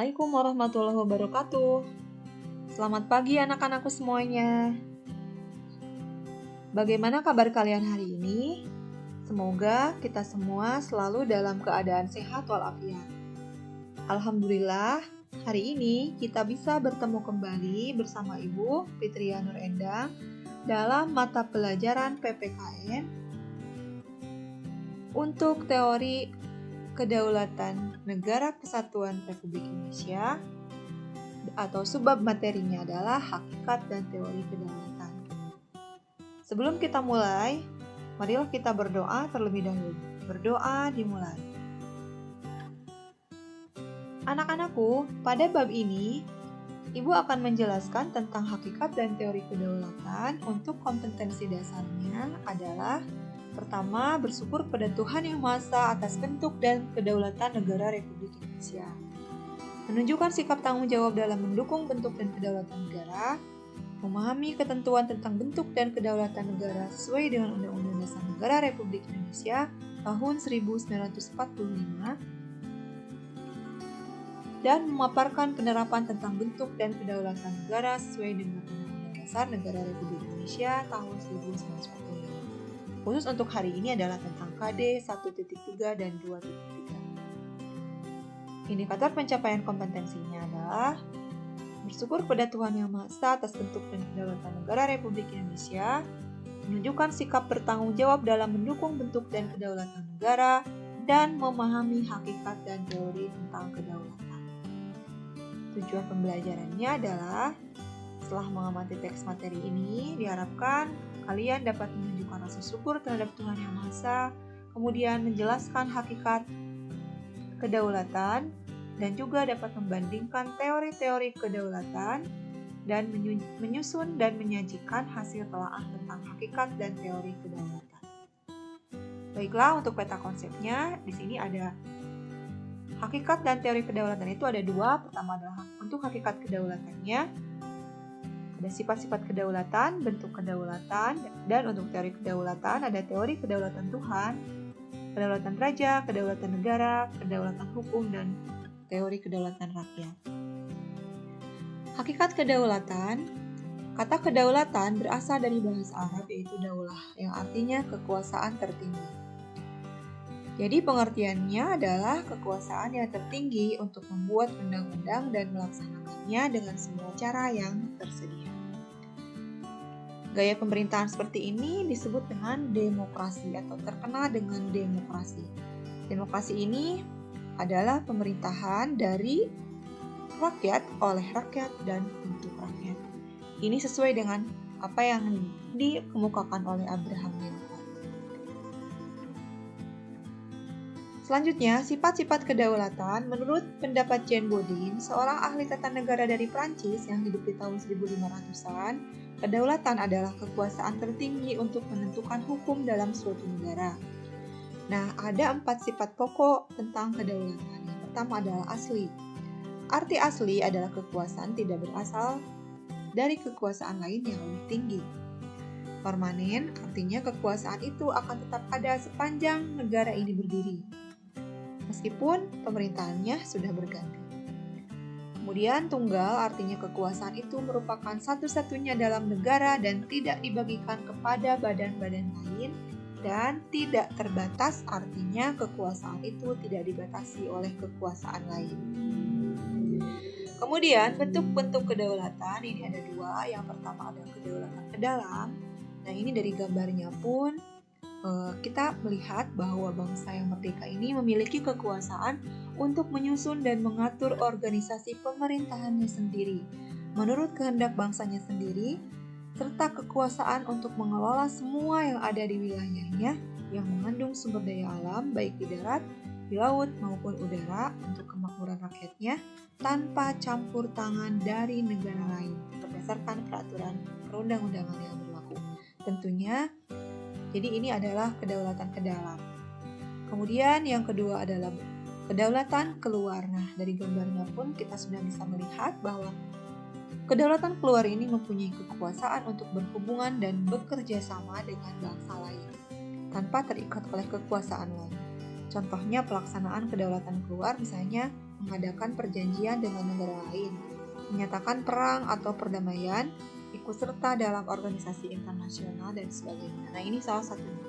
Assalamualaikum warahmatullahi wabarakatuh. Selamat pagi anak-anakku semuanya. Bagaimana kabar kalian hari ini? Semoga kita semua selalu dalam keadaan sehat walafiat. Alhamdulillah, hari ini kita bisa bertemu kembali bersama Ibu Fitria Nur Endang dalam mata pelajaran PPKN untuk teori Kedaulatan Negara Kesatuan Republik Indonesia, atau subbab materinya adalah hakikat dan teori kedaulatan. Sebelum kita mulai, marilah kita berdoa terlebih dahulu. Berdoa dimulai. Anak-anakku, pada bab ini, Ibu akan menjelaskan tentang hakikat dan teori kedaulatan. Untuk kompetensi dasarnya adalah pertama, bersyukur pada Tuhan Yang Maha Esa atas bentuk dan kedaulatan negara Republik Indonesia. Menunjukkan sikap tanggung jawab dalam mendukung bentuk dan kedaulatan negara. Memahami ketentuan tentang bentuk dan kedaulatan negara sesuai dengan Undang-Undang Dasar Negara Republik Indonesia tahun 1945. Dan memaparkan penerapan tentang bentuk dan kedaulatan negara sesuai dengan Undang-Undang Dasar Negara Republik Indonesia tahun 1945. Khusus untuk hari ini adalah tentang KD 1.3 dan 2.3. Indikator pencapaian kompetensinya adalah bersyukur pada Tuhan Yang Maha Esa atas bentuk dan kedaulatan negara Republik Indonesia, menunjukkan sikap bertanggung jawab dalam mendukung bentuk dan kedaulatan negara, dan memahami hakikat dan teori tentang kedaulatan. Tujuan pembelajarannya adalah setelah mengamati teks materi ini, diharapkan kalian dapat menunjukkan rasa syukur terhadap Tuhan Yang Maha Esa, kemudian menjelaskan hakikat kedaulatan, dan juga dapat membandingkan teori-teori kedaulatan, dan menyusun dan menyajikan hasil telaah tentang hakikat dan teori kedaulatan. Baiklah, untuk peta konsepnya, di sini ada hakikat dan teori kedaulatan itu ada dua. Pertama adalah untuk hakikat kedaulatannya, ada sifat-sifat kedaulatan, bentuk kedaulatan, dan untuk teori kedaulatan ada teori kedaulatan Tuhan, kedaulatan raja, kedaulatan negara, kedaulatan hukum, dan teori kedaulatan rakyat. Hakikat kedaulatan, kata kedaulatan berasal dari bahasa Arab yaitu daulah, yang artinya kekuasaan tertinggi. Jadi pengertiannya adalah kekuasaan yang tertinggi untuk membuat undang-undang dan melaksanakannya dengan semua cara yang tersedia. Gaya pemerintahan seperti ini disebut dengan demokrasi atau terkenal dengan demokrasi. Demokrasi ini adalah pemerintahan dari rakyat, oleh rakyat, dan untuk rakyat. Ini sesuai dengan apa yang dikemukakan oleh Abraham Lincoln. Selanjutnya, sifat-sifat kedaulatan. Menurut pendapat Jean Bodin, seorang ahli tata negara dari Prancis yang hidup di tahun 1500-an, kedaulatan adalah kekuasaan tertinggi untuk menentukan hukum dalam suatu negara. Nah, ada 4 sifat pokok tentang kedaulatan. Yang pertama adalah asli. Arti asli adalah kekuasaan tidak berasal dari kekuasaan lain yang lebih tinggi. Permanen, artinya kekuasaan itu akan tetap ada sepanjang negara ini berdiri, meskipun pemerintahannya sudah berganti. Kemudian tunggal, artinya kekuasaan itu merupakan satu-satunya dalam negara dan tidak dibagikan kepada badan-badan lain, dan tidak terbatas, artinya kekuasaan itu tidak dibatasi oleh kekuasaan lain. Kemudian bentuk-bentuk kedaulatan ini ada dua. Yang pertama adalah kedaulatan ke dalam. Nah, ini dari gambarnya pun kita melihat bahwa bangsa yang merdeka ini memiliki kekuasaan untuk menyusun dan mengatur organisasi pemerintahannya sendiri menurut kehendak bangsanya sendiri, serta kekuasaan untuk mengelola semua yang ada di wilayahnya yang mengandung sumber daya alam baik di darat, di laut maupun udara untuk kemakmuran rakyatnya tanpa campur tangan dari negara lain berdasarkan peraturan perundang-undangan yang berlaku. Tentunya, jadi ini adalah kedaulatan ke dalam. Kemudian yang kedua adalah kedaulatan keluar. Nah, dari gambarnya pun kita sudah bisa melihat bahwa kedaulatan keluar ini mempunyai kekuasaan untuk berhubungan dan bekerja sama dengan bangsa lain tanpa terikat oleh kekuasaan lain. Contohnya pelaksanaan kedaulatan keluar misalnya mengadakan perjanjian dengan negara lain, menyatakan perang atau perdamaian, ikut serta dalam organisasi internasional, dan sebagainya. Nah, ini salah satunya.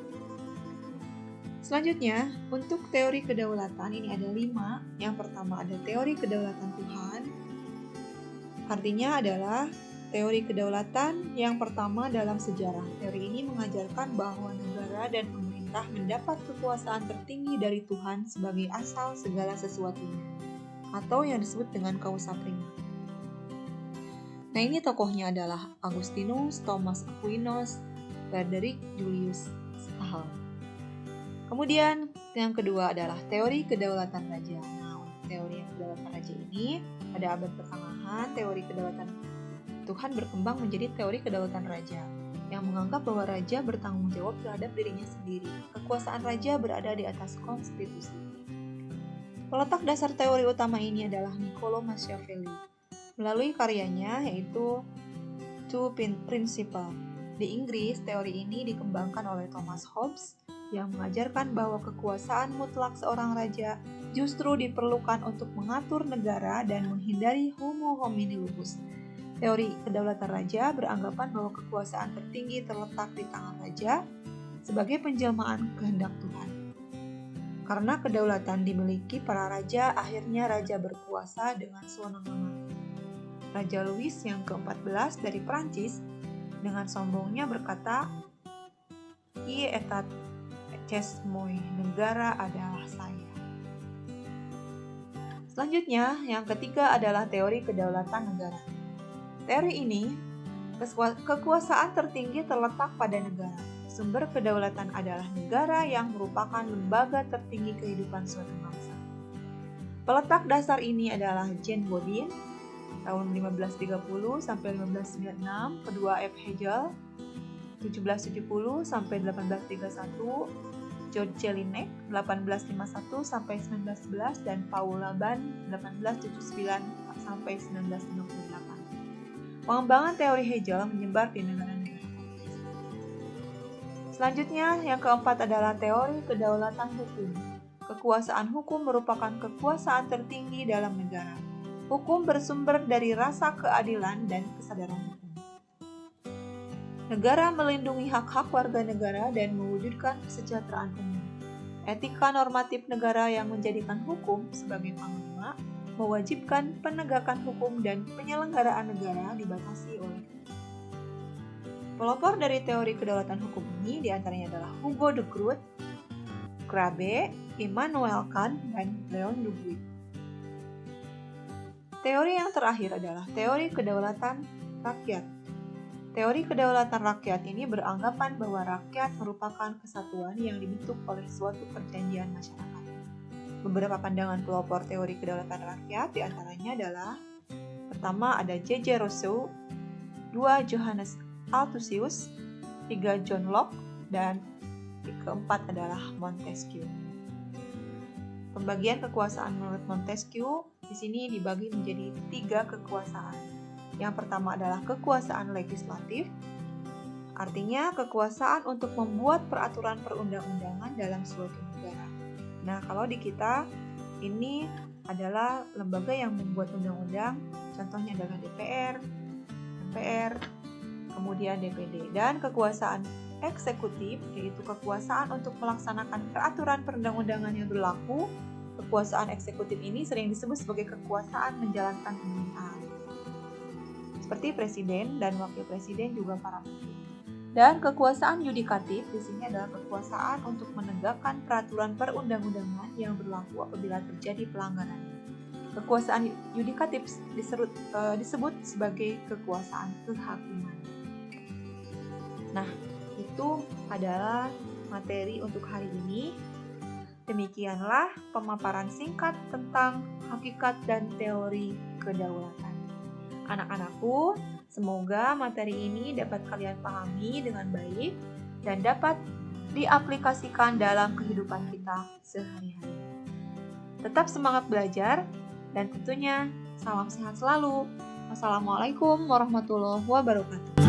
Selanjutnya, untuk teori kedaulatan ini ada 5. Yang pertama ada teori kedaulatan Tuhan. Artinya adalah teori kedaulatan yang pertama dalam sejarah. Teori ini mengajarkan bahwa negara dan pemerintah mendapat kekuasaan tertinggi dari Tuhan sebagai asal segala sesuatunya, atau yang disebut dengan causa prima. Nah, ini tokohnya adalah Augustinus, Thomas Aquinas, Frederick Julius Stahl. Kemudian yang kedua adalah teori kedaulatan raja. Nah, untuk teori kedaulatan raja ini pada abad pertengahan, teori kedaulatan Tuhan berkembang menjadi teori kedaulatan raja yang menganggap bahwa raja bertanggung jawab terhadap dirinya sendiri. Kekuasaan raja berada di atas konstitusi. Peletak dasar teori utama ini adalah Niccolo Machiavelli melalui karyanya yaitu Two Principles. Di Inggris, teori ini dikembangkan oleh Thomas Hobbes yang mengajarkan bahwa kekuasaan mutlak seorang raja justru diperlukan untuk mengatur negara dan menghindari homo homini lupus. Teori kedaulatan raja beranggapan bahwa kekuasaan tertinggi terletak di tangan raja sebagai penjelmaan kehendak Tuhan. Karena kedaulatan dimiliki para raja, akhirnya raja berkuasa dengan sewenang-wenang. Raja Louis yang ke-14 dari Prancis dengan sombongnya berkata, "Ie etat ces moi, negara adalah saya." Selanjutnya, yang ketiga adalah teori kedaulatan negara. Teori ini, kekuasaan tertinggi terletak pada negara. Sumber kedaulatan adalah negara yang merupakan lembaga tertinggi kehidupan suatu bangsa. Peletak dasar ini adalah Jean Bodin tahun 1530 sampai 1596, kedua F. Hegel 1770 sampai 1831, George Jelinek 1851 sampai 1911, dan Paul Laban 1879 sampai 1958. Pengembangan teori Hegel menyebar di negara-negara. Selanjutnya, yang keempat adalah teori kedaulatan hukum. Kekuasaan hukum merupakan kekuasaan tertinggi dalam negara. Hukum bersumber dari rasa keadilan dan kesadaran hukum. Negara melindungi hak-hak warga negara dan mewujudkan kesejahteraan umum. Etika normatif negara yang menjadikan hukum sebagai panglima mewajibkan penegakan hukum dan penyelenggaraan negara dibatasi oleh hukum. Pelopor dari teori kedaulatan hukum ini diantaranya adalah Hugo de Groot, Grabe, Immanuel Kant, dan Leon Duguid. Teori yang terakhir adalah teori kedaulatan rakyat. Teori kedaulatan rakyat ini beranggapan bahwa rakyat merupakan kesatuan yang dibentuk oleh suatu perjanjian masyarakat. Beberapa pandangan pelopor teori kedaulatan rakyat diantaranya adalah: pertama ada J.J. Rousseau, 2 Johannes Althusius, 3 John Locke, dan keempat adalah Montesquieu. Pembagian kekuasaan menurut Montesquieu di sini dibagi menjadi 3 kekuasaan. Yang pertama adalah kekuasaan legislatif, artinya kekuasaan untuk membuat peraturan perundang-undangan dalam suatu negara. Nah, kalau di kita ini adalah lembaga yang membuat undang-undang, contohnya adalah DPR, MPR, kemudian DPD. Dan kekuasaan eksekutif, yaitu kekuasaan untuk melaksanakan peraturan perundang-undangan yang berlaku. Kekuasaan eksekutif ini sering disebut sebagai kekuasaan menjalankan pemerintahan, seperti presiden dan wakil presiden, juga para menteri. Dan kekuasaan yudikatif di sini adalah kekuasaan untuk menegakkan peraturan perundang-undangan yang berlaku apabila terjadi pelanggaran. Kekuasaan yudikatif disebut sebagai kekuasaan kehakiman. Nah, itu adalah materi untuk hari ini. Demikianlah pemaparan singkat tentang hakikat dan teori kedaulatan. Anak-anakku, semoga materi ini dapat kalian pahami dengan baik dan dapat diaplikasikan dalam kehidupan kita sehari-hari. Tetap semangat belajar dan tentunya salam sehat selalu. Wassalamualaikum warahmatullahi wabarakatuh.